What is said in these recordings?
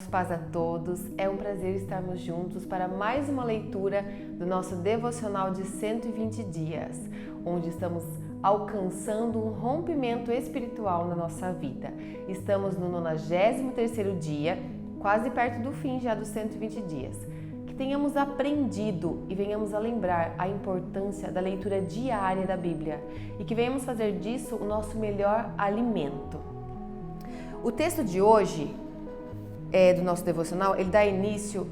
paz a todos. É um prazer estarmos juntos para mais uma leitura do nosso devocional de 120 dias, onde estamos alcançando um rompimento espiritual na nossa vida. Estamos no 93º dia, quase perto do fim já dos 120 dias. Que tenhamos aprendido e venhamos a lembrar a importância da leitura diária da Bíblia e que venhamos fazer disso o nosso melhor alimento. O texto de hoje do nosso devocional, ele dá início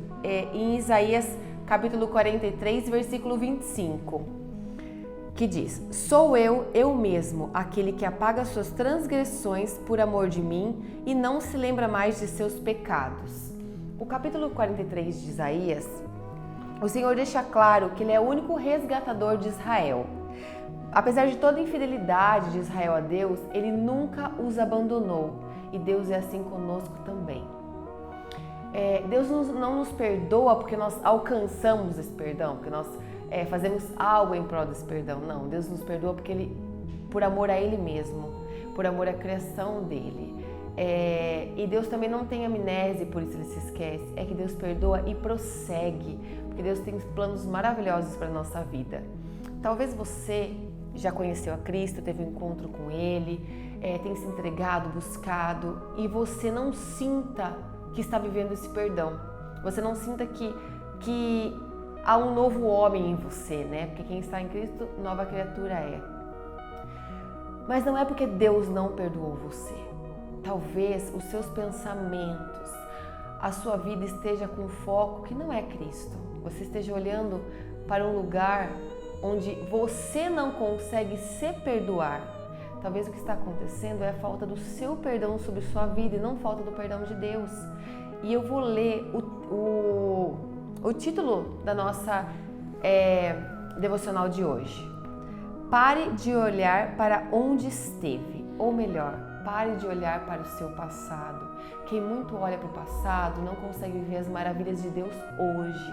em Isaías capítulo 43, versículo 25, que diz: Sou eu mesmo, aquele que apaga suas transgressões por amor de mim e não se lembra mais de seus pecados. O capítulo 43 de Isaías, o Senhor deixa claro que Ele é o único resgatador de Israel. Apesar de toda a infidelidade de Israel a Deus, Ele nunca os abandonou e Deus é assim conosco também. Deus não nos perdoa porque nós alcançamos esse perdão, porque nós fazemos algo em prol desse perdão. Não, Deus nos perdoa porque por amor a Ele mesmo, por amor à criação dEle. E Deus também não tem amnésia, por isso Ele se esquece. É que Deus perdoa e prossegue, porque Deus tem planos maravilhosos para a nossa vida. Talvez você já conheceu a Cristo, teve um encontro com Ele, tem se entregado, buscado, e você não sinta que está vivendo esse perdão. Você não sinta que há um novo homem em você, né? Porque quem está em Cristo, nova criatura é. Mas não é porque Deus não perdoou você. Talvez os seus pensamentos, a sua vida esteja com foco que não é Cristo. Você esteja olhando para um lugar onde você não consegue se perdoar. Talvez o que está acontecendo é a falta do seu perdão sobre sua vida e não falta do perdão de Deus. E eu vou ler o título da nossa devocional de hoje. Pare de olhar para onde esteve, ou melhor, pare de olhar para o seu passado. Quem muito olha para o passado não consegue viver as maravilhas de Deus hoje.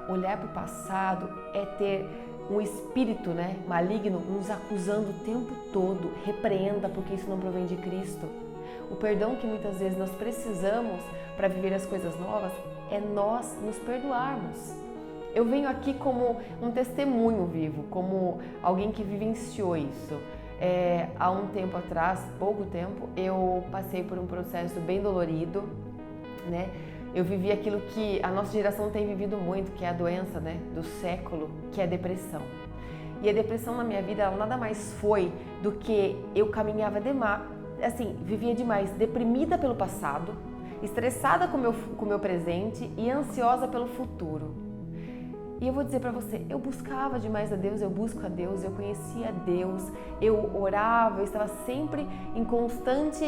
Olhar para o passado é ter um espírito maligno nos acusando o tempo todo. Repreenda, porque isso não provém de Cristo. O perdão que muitas vezes nós precisamos para viver as coisas novas é nós nos perdoarmos. Eu venho aqui como um testemunho vivo, como alguém que vivenciou isso. Há um tempo atrás, pouco tempo, eu passei por um processo bem dolorido, né? Eu vivi aquilo que a nossa geração tem vivido muito, que é a doença, do século, que é a depressão. E a depressão na minha vida, ela nada mais foi do que eu caminhava demais, vivia demais, deprimida pelo passado, estressada com o meu presente e ansiosa pelo futuro. E eu vou dizer para você, eu buscava demais a Deus, eu busco a Deus, eu conhecia a Deus, eu orava, eu estava sempre em constante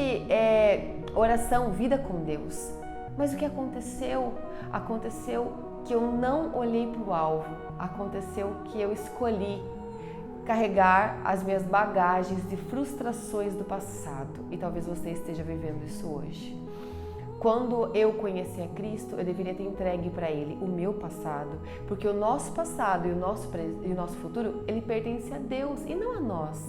oração, vida com Deus. Mas o que aconteceu? Aconteceu que eu não olhei para o alvo, aconteceu que eu escolhi carregar as minhas bagagens de frustrações do passado, e talvez você esteja vivendo isso hoje. Quando eu conheci a Cristo, eu deveria ter entregue para Ele o meu passado, porque o nosso passado e o nosso futuro, ele pertence a Deus e não a nós.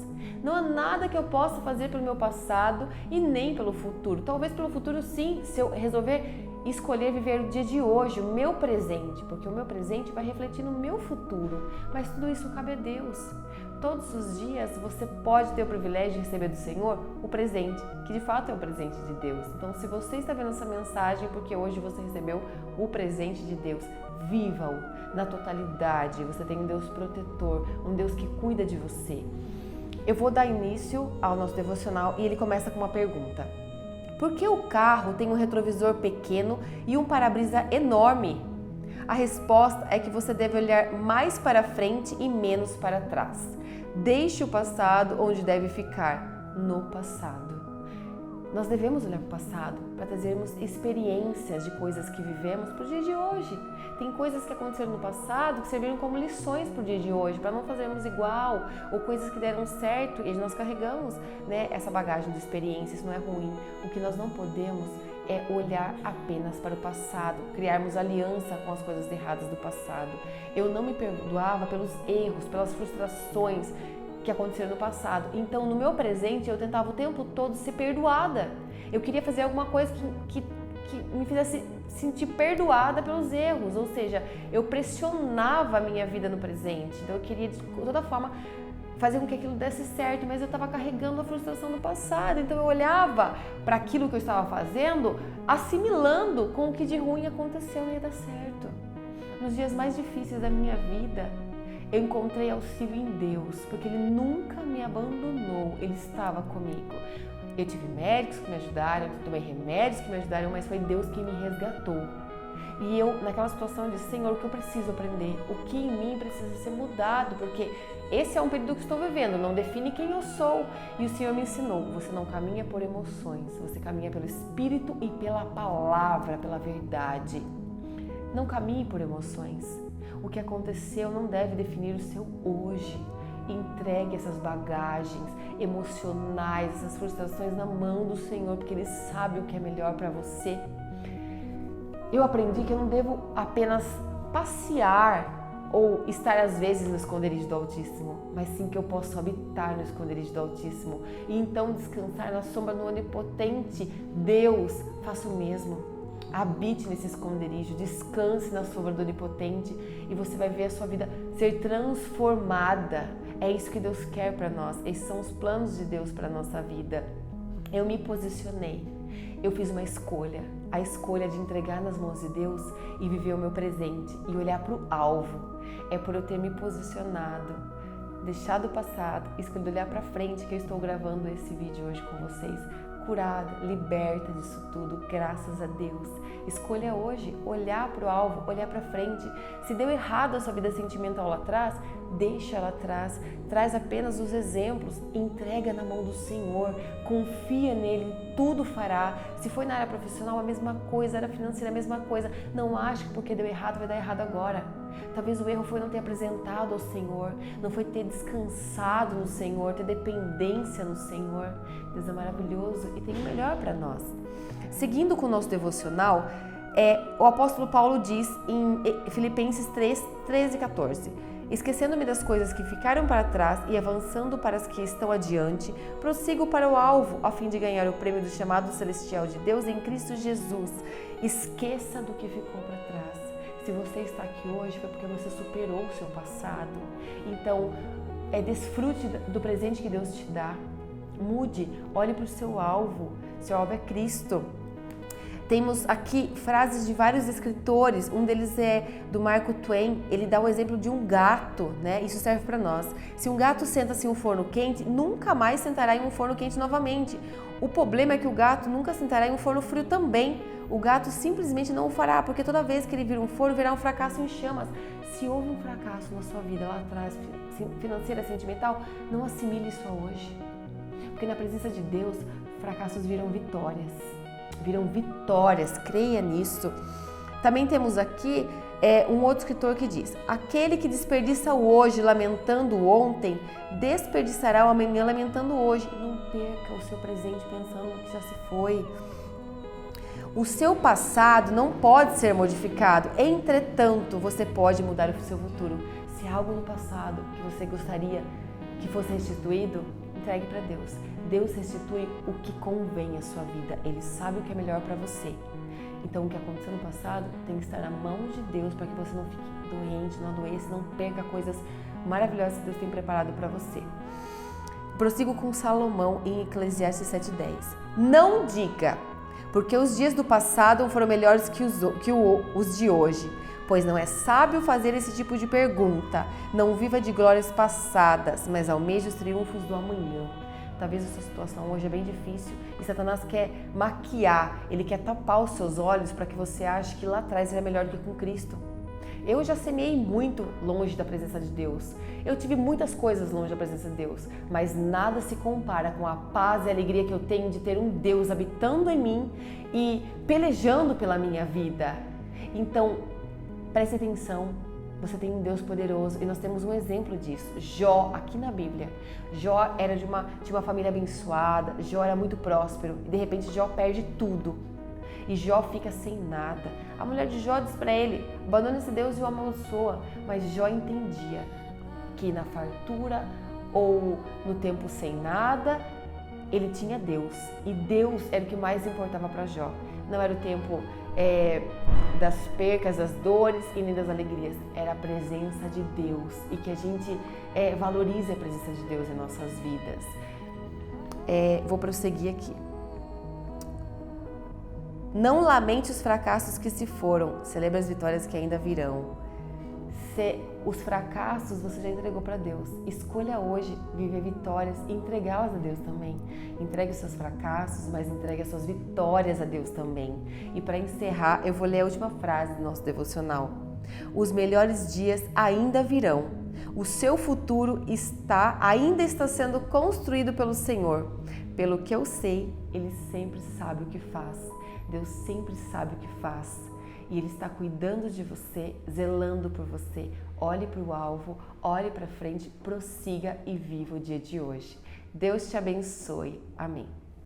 Não há nada que eu possa fazer pelo meu passado e nem pelo futuro. Talvez pelo futuro sim, se eu resolver escolher viver o dia de hoje, o meu presente, porque o meu presente vai refletir no meu futuro, mas tudo isso cabe a Deus. Todos os dias você pode ter o privilégio de receber do Senhor o presente, que de fato é o presente de Deus. Então, se você está vendo essa mensagem porque hoje você recebeu o presente de Deus, viva-o na totalidade. Você tem um Deus protetor, um Deus que cuida de você. Eu vou dar início ao nosso devocional e ele começa com uma pergunta. Por que o carro tem um retrovisor pequeno e um para-brisa enorme? A resposta é que você deve olhar mais para frente e menos para trás. Deixe o passado onde deve ficar, no passado. Nós devemos olhar para o passado para trazermos experiências de coisas que vivemos para o dia de hoje. Tem coisas que aconteceram no passado que serviram como lições para o dia de hoje, para não fazermos igual, ou coisas que deram certo e nós carregamos essa bagagem de experiência. Isso não é ruim. O que nós não podemos é olhar apenas para o passado, criarmos aliança com as coisas erradas do passado. Eu não me perdoava pelos erros, pelas frustrações que aconteceram no passado. Então, no meu presente, eu tentava o tempo todo ser perdoada. Eu queria fazer alguma coisa que que me fizesse sentir perdoada pelos erros, ou seja, eu pressionava a minha vida no presente, então eu queria de toda forma fazer com que aquilo desse certo, mas eu estava carregando a frustração do passado, então eu olhava para aquilo que eu estava fazendo, assimilando com o que de ruim aconteceu e ia dar certo. Nos dias mais difíceis da minha vida, eu encontrei auxílio em Deus, porque Ele nunca me abandonou, Ele estava comigo. Eu tive médicos que me ajudaram, eu tomei remédios que me ajudaram, mas foi Deus quem me resgatou. E eu, naquela situação, eu disse, Senhor, o que eu preciso aprender? O que em mim precisa ser mudado? Porque esse é um período que estou vivendo, não define quem eu sou. E o Senhor me ensinou, você não caminha por emoções, você caminha pelo Espírito e pela palavra, pela verdade. Não caminhe por emoções. O que aconteceu não deve definir o seu hoje. Entregue essas bagagens emocionais, essas frustrações na mão do Senhor, porque Ele sabe o que é melhor para você. Eu aprendi que eu não devo apenas passear ou estar às vezes no esconderijo do Altíssimo, mas sim que eu posso habitar no esconderijo do Altíssimo e então descansar na sombra do Onipotente. Deus, faça o mesmo. Habite nesse esconderijo, descanse na sombra do Onipotente e você vai ver a sua vida ser transformada. É isso que Deus quer para nós, esses são os planos de Deus para a nossa vida. Eu me posicionei, eu fiz uma escolha, a escolha de entregar nas mãos de Deus e viver o meu presente e olhar para o alvo. É por eu ter me posicionado, deixado o passado, escolhido olhar para frente que eu estou gravando esse vídeo hoje com vocês. Curada, liberta disso tudo, graças a Deus. Escolha hoje olhar para o alvo, olhar para frente. Se deu errado a sua vida sentimental lá atrás, deixa ela atrás, traz apenas os exemplos, entrega na mão do Senhor, confia nele, tudo fará. Se foi na área profissional, a mesma coisa, área financeira, a mesma coisa. Não ache que porque deu errado vai dar errado agora. Talvez o erro foi não ter apresentado ao Senhor, não foi ter descansado no Senhor, ter dependência no Senhor. Deus é maravilhoso e tem o melhor para nós. Seguindo com o nosso devocional, o apóstolo Paulo diz em Filipenses 3, 13 e 14: esquecendo-me das coisas que ficaram para trás e avançando para as que estão adiante, prossigo para o alvo, a fim de ganhar o prêmio do chamado celestial de Deus em Cristo Jesus. Esqueça do que ficou para trás. Se você está aqui hoje foi porque você superou o seu passado. Então, desfrute do presente que Deus te dá. Mude, olhe para o seu alvo. Seu alvo é Cristo. Temos aqui frases de vários escritores, um deles é do Mark Twain, ele dá o exemplo de um gato, né? Isso serve para nós. Se um gato senta-se em um forno quente, nunca mais sentará em um forno quente novamente. O problema é que o gato nunca sentará em um forno frio também. O gato simplesmente não o fará, porque toda vez que ele vir um forno, virá um fracasso em chamas. Se houve um fracasso na sua vida lá atrás, financeira, sentimental, não assimile isso a hoje. Porque na presença de Deus, fracassos viram vitórias. Viram vitórias, creia nisso. Também temos aqui um outro escritor que diz: aquele que desperdiça o hoje lamentando o ontem, desperdiçará o amanhã lamentando o hoje. Não perca o seu presente pensando no que já se foi. O seu passado não pode ser modificado, entretanto, você pode mudar o seu futuro. Se há algo no passado que você gostaria que fosse restituído, entregue para Deus. Deus restitui o que convém à sua vida. Ele sabe o que é melhor para você. Então, o que aconteceu no passado tem que estar na mão de Deus para que você não fique doente, não adoeça, não perca coisas maravilhosas que Deus tem preparado para você. Prossigo com Salomão em Eclesiastes 7:10. Não diga, porque os dias do passado foram melhores que os de hoje, pois não é sábio fazer esse tipo de pergunta. Não viva de glórias passadas, mas almeje os triunfos do amanhã. Talvez essa situação hoje é bem difícil e Satanás quer maquiar, ele quer tapar os seus olhos para que você ache que lá atrás era melhor do que com Cristo. Eu já semeei muito longe da presença de Deus. Eu tive muitas coisas longe da presença de Deus, mas nada se compara com a paz e a alegria que eu tenho de ter um Deus habitando em mim e pelejando pela minha vida. Então, preste atenção. Você tem um Deus poderoso e nós temos um exemplo disso. Jó, aqui na Bíblia. Jó era de uma família abençoada, Jó era muito próspero e de repente Jó perde tudo. E Jó fica sem nada. A mulher de Jó diz para ele: abandona esse Deus e o amaldiçoa. Mas Jó entendia que na fartura ou no tempo sem nada, ele tinha Deus. E Deus era o que mais importava para Jó. não era o tempo das percas, das dores e nem das alegrias. Era a presença de Deus e que a gente valorize a presença de Deus em nossas vidas. Vou prosseguir aqui. Não lamente os fracassos que se foram, celebre as vitórias que ainda virão. Os fracassos você já entregou para Deus. Escolha hoje viver vitórias e entregá-las a Deus também. Entregue os seus fracassos, mas entregue as suas vitórias a Deus também. E para encerrar, eu vou ler a última frase do nosso devocional. Os melhores dias ainda virão. O seu futuro ainda está sendo construído pelo Senhor. Pelo que eu sei, Ele sempre sabe o que faz. Deus sempre sabe o que faz. E Ele está cuidando de você, zelando por você. Olhe para o alvo, olhe para frente, prossiga e viva o dia de hoje. Deus te abençoe. Amém.